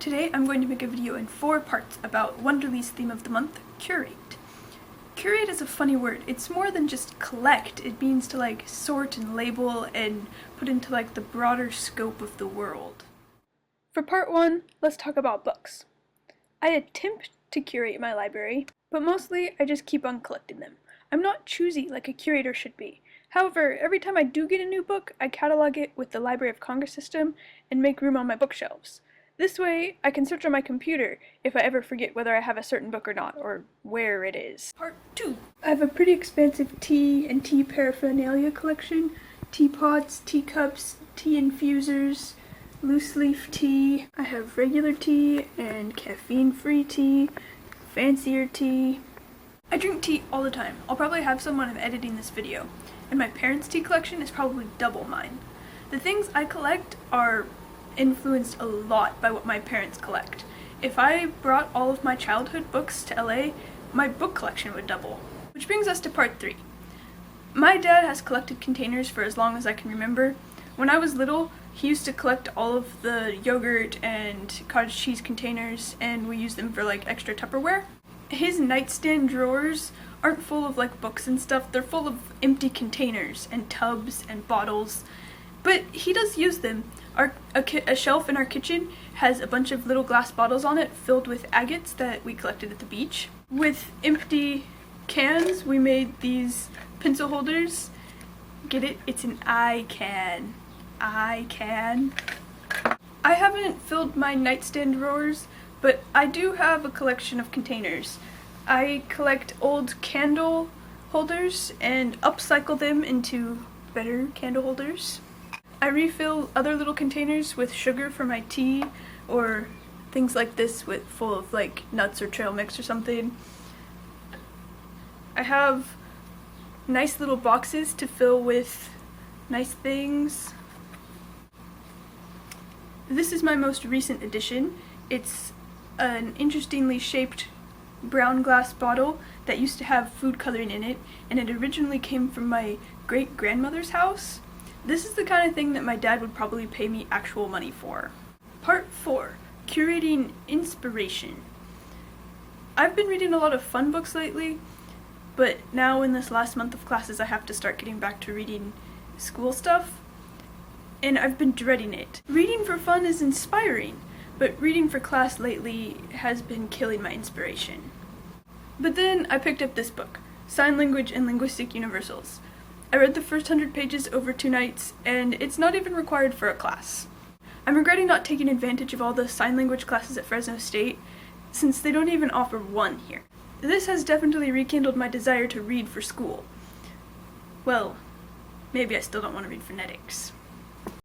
Today I'm going to make a video in 4 parts about Wonderly's theme of the month, Curate. Curate is a funny word. It's more than just collect. It means to sort and label and put into the broader scope of the world. For part 1, let's talk about books. I attempt to curate my library, but mostly I just keep on collecting them. I'm not choosy like a curator should be. However, every time I do get a new book, I catalog it with the Library of Congress system and make room on my bookshelves. This way, I can search on my computer if I ever forget whether I have a certain book or not, or where it is. Part 2. I have a pretty expansive tea and tea paraphernalia collection. Teapots, teacups, tea infusers, loose leaf tea. I have regular tea and caffeine-free tea, fancier tea. I drink tea all the time. I'll probably have some when I'm editing this video. And my parents' tea collection is probably double mine. The things I collect are influenced a lot by what my parents collect. If I brought all of my childhood books to LA, my book collection would double. Which brings us to part 3. My dad has collected containers for as long as I can remember. When I was little, he used to collect all of the yogurt and cottage cheese containers, and we used them for extra Tupperware. His nightstand drawers aren't full of books and stuff. They're full of empty containers and tubs and bottles, but he does use them. A shelf in our kitchen has a bunch of little glass bottles on it filled with agates that we collected at the beach. With empty cans, we made these pencil holders. Get it? It's an eye can. Eye can. I haven't filled my nightstand drawers, but I do have a collection of containers. I collect old candle holders and upcycle them into better candle holders. I refill other little containers with sugar for my tea, or things like this full of nuts or trail mix or something. I have nice little boxes to fill with nice things. This is my most recent addition. It's an interestingly shaped brown glass bottle that used to have food coloring in it, and it originally came from my great-grandmother's house. This is the kind of thing that my dad would probably pay me actual money for. Part 4. Curating inspiration. I've been reading a lot of fun books lately, but now in this last month of classes I have to start getting back to reading school stuff, and I've been dreading it. Reading for fun is inspiring, but reading for class lately has been killing my inspiration. But then I picked up this book, Sign Language and Linguistic Universals. I read the first 100 pages over 2 nights, and it's not even required for a class. I'm regretting not taking advantage of all the sign language classes at Fresno State, since they don't even offer one here. This has definitely rekindled my desire to read for school. Well, maybe I still don't want to read phonetics.